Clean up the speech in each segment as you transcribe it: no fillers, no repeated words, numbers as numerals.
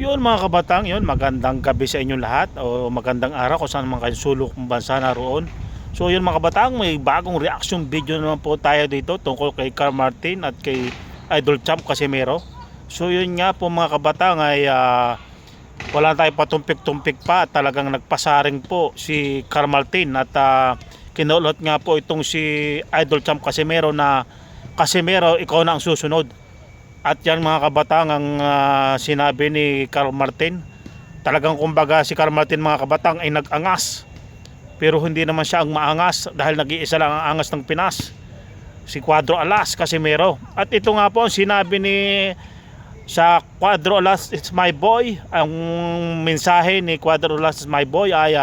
yun mga kabatang, yun magandang gabi sa inyong lahat o magandang araw kung saan man kayo sulok ng bansa naroon. So yun mga kabatang, may bagong reaction video naman po tayo dito tungkol kay Carl Martin at kay Idol Champ Casimero. So yun nga po mga kabatang ay wala tayong patumpik-tumpik pa at talagang nagpasaring po si Carl Martin at kinulot nga po itong si Idol Champ Casimero na Casimero, ikaw na ang susunod. At yan mga kabatang ang sinabi ni Carl Martin. Talagang kumbaga si Carl Martin mga kabatang ay nag-angas. Pero hindi naman siya ang maangas dahil nag-iisa lang ang angas ng Pinas. Si Cuadro Alas Casimero. At ito nga po ang sinabi ni sa Cuadro Alas, it's my boy. Ang mensahe ni Cuadro Alas, it's my boy ay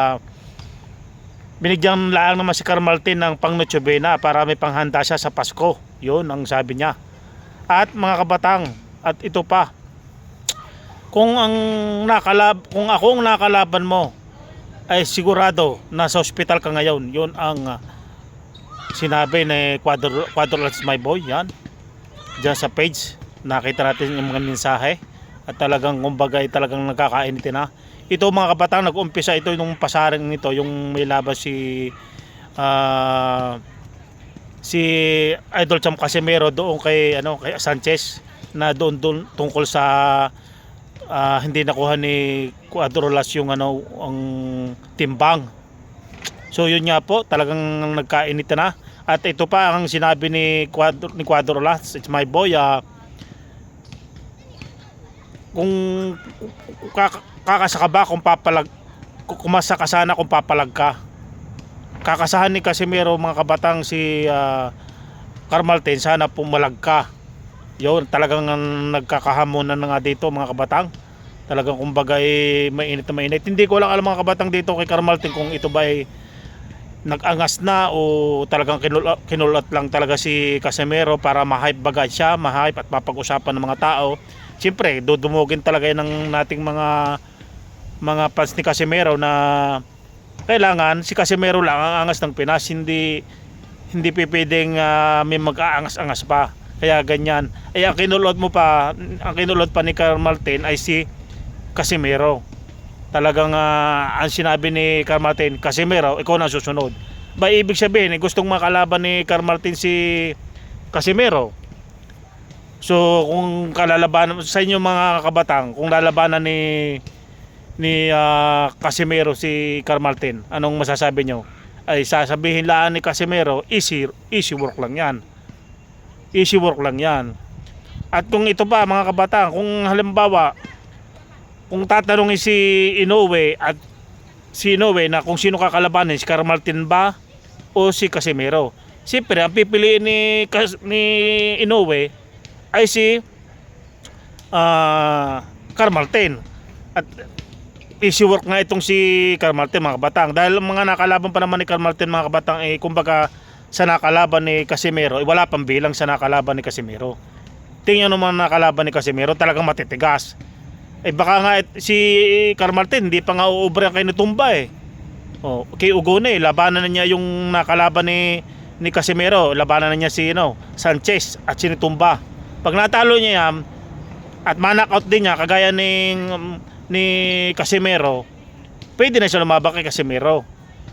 binigyan lang naman si Carl Martin ng pang Noche Buena para may panghanda siya sa Pasko. Yun ang sabi niya. At mga kabatang, at ito pa, kung akong nakalaban mo ay sigurado nasa ospital ka ngayon. Yun ang sinabi ni Cuadro Alas my boy. Yan diyan sa page nakita natin yung mga mensahe at talagang kumbaga ay talagang nagkakainitin na. Ito mga kabatang, nag-umpisa ito nung pasaring nito, yung may laban si Idol Champ Casimero doon kay kay Sanchez na doon tungkol sa hindi nakuha ni Cuadro Alas yung ang timbang. So yun nga po, talagang nagkainit na. At ito pa ang sinabi ni Cuadro Alas, it's my boy, kung kakasa ka ba kung kumasa ka sana kung papalag ka. Kakasahan ni Casimero mga kabatang si Carl Martin, sana pumalag ka. Yun, talagang nagkakahamonan na nga dito mga kabatang. Talagang kumbaga mainit na mainit. Hindi ko lang alam mga kabatang dito kay Carl Martin kung ito ba ay nag-angas na o talagang kinulat lang talaga si Casimero para ma-hype bagay siya, ma-hype at mapag-usapan ng mga tao. Siyempre, dudumugin talaga yan ng nating mga fans ni Casimero na kailangan si Casimero lang ang angas ng Pinas, hindi pipwedeng may mag-aangas-angas pa. Kaya ganyan. Ay ang kinulot pa ni Carl Martin ay si Casimero. Talagang ang sinabi ni Carl Martin, Casimero, ikaw na susunod. Ba ibig sabihin, gustong makalaban ni Carl Martin si Casimero. So kung kalalabanan sa inyo mga kabatang, kung lalabanan ni Casimero si Carl Martin, anong masasabi nyo? Ay sasabihin lang ni Casimero, easy work lang yan. Easy work lang yan. At kung ito pa mga kabatang, kung halimbawa kung tatanungin si Inoue at si Inoue na kung sino kakalabanin, si Carl Martin ba o si Casimero, siyempre ang pipiliin ni Inoue ay si Carl Martin. At easy work nga itong si Carl Martin mga kabatang, dahil mga nakalaban pa naman ni Carl Martin mga kabatang kumbaga sa nakalaban ni Casimero wala pang bilang sa nakalaban ni Casimero. Tingnan naman nakalaban ni Casimero, talagang matitigas. Baka nga si Carl Martin hindi pa nga uubre ang kay Nutumba kay Ugone, labanan na niya yung nakalaban ni Casimero, labanan na niya si Sanchez at si Nutumba. Pag natalo niya yan at ma-knockout din niya kagaya ni Casimero, pwede na siya lumabang kay Casimero.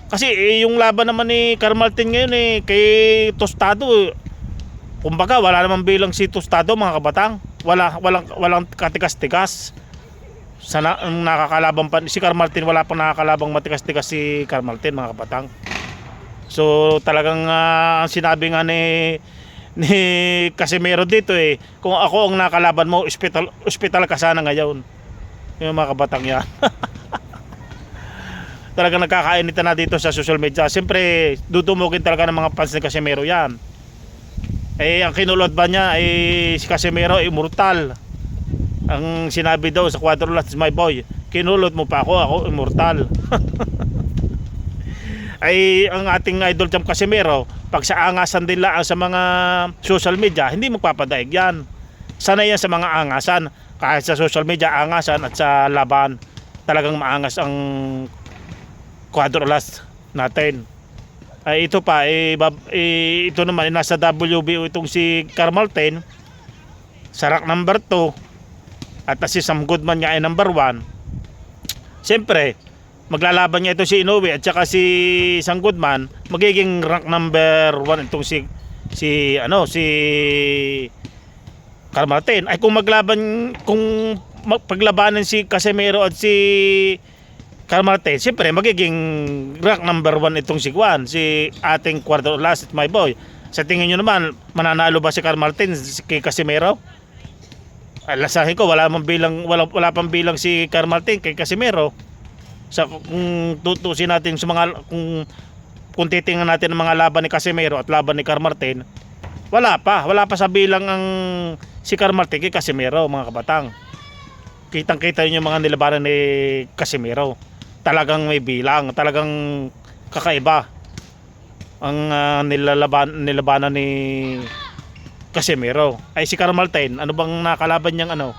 Kasi yung laban naman ni Carl Martin ngayon kay Tostado, kumbaga wala naman bilang si Tostado mga kabatang. Walang katikas-tikas. Nakakalaban pa si Carl Martin, wala pang nakakalabang matikas-tikas si Carl Martin mga kabatang. So talagang ang sinabi nga ni Casimero dito kung ako ang nakalaban mo, ospital ka sana ngayon. Yung mga kabatang yan. Talagang nagkakainitan na dito sa social media. Siyempre dudumugin talaga ng mga fans ni Casimero yan. Ang kinulot ba niya si Casimero immortal. Ang sinabi daw sa Cuadro Alas my boy, kinulot mo pa ako immortal. Ang ating Idol Champ Casimero, pag sa angasan din lang sa mga social media, hindi magpapadaig yan. Sanay yan sa mga angasan. Kahit sa social media angasan at sa laban talagang maangas ang Cuadro Alas natin. Ito pa ito naman nasa WBO itong si Carl Martin sa rank number 2. at si Sam Goodman nga ay number 1, siyempre maglalaban niya ito si Inoue at saka si Sam Goodman, magiging rank number 1 itong si Carl Martin. Ay kung paglabanan si Casimero at si Carl Martin, siyempre magiging rank number 1 itong si Juan, si ating Cuadro Alas at my boy. Sa tingin nyo naman, mananalo ba si Carl Martin kay Casimero? Alasahin ko, wala pang bilang si Carl Martin kay Casimero. Sa kung tutusin natin sa mga kung titingnan natin ang mga laban ni Casimero at laban ni Carl Martin, wala pa sa bilang ang si Carl Martin kay Casimero, mga kabatang. Kitang-kita niyo yung mga nilabanan ni Casimero. Talagang may bilang, talagang kakaiba ang nilabanan ni Casimero. Ay si Carl Martin, ano bang nakalaban niyang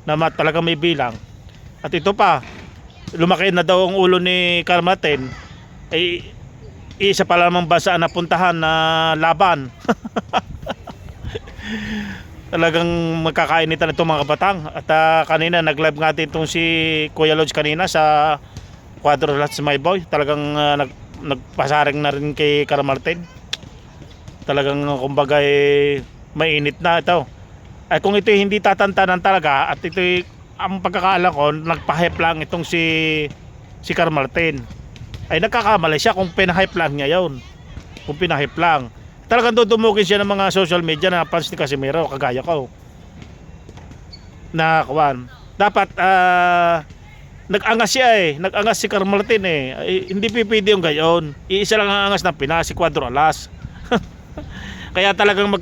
na talagang may bilang. At ito pa, lumaki na daw ang ulo ni Carl Martin, ay isa pa lamang bansa na napuntahan na laban. Talagang magkakainitan itong mga kabatang. At kanina nag-live nga din itong si Kuya Lods kanina sa Cuadro Alas my boy. Talagang nagpasaring na rin kay Carl Martin. Talagang kumbaga mainit na ito. Ay kung ito hindi tatantanan talaga, at ito ang pagkakaalam ko, nagpa-hype lang itong si Carl Martin. Ay nagkakamali siya kung pinahype lang niya yun. Kung pinahype lang, talagang dudumugin siya ng mga social media na fans ni Casimero, kagaya ko na kuwan. Dapat nag-angas siya nag-angas si Carl Martin ay, hindi pipili yung gayon. Iisa lang ang angas ng Pinas, si Cuadro Alas. Kaya talagang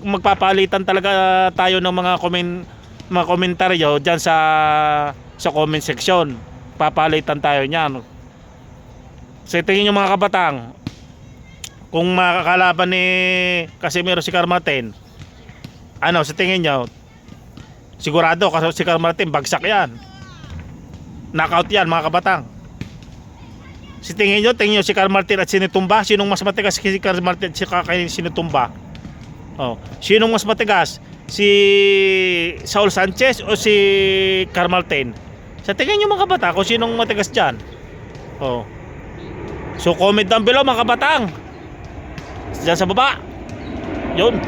magpapalitan talaga tayo ng mga komentaryo dyan sa comment section. Papalitan tayo niyan. So tingin nyo mga kabatang, kung makakalaban ni Casimero si Carl Martin, sa tingin nyo, sigurado kasi si Carl Martin bagsak yan, knockout yan mga kabatang. Si tingin nyo si Carl Martin at Sinutumba, sinong mas matigas si Carl Martin at Sinutumba? Sinong mas matigas, si Saul Sanchez o si Carl Martin? Sa tingin nyo mga kabatang, kung sinong matigas dyan? So comment down below mga kabatang, dyan sa baba. Yun.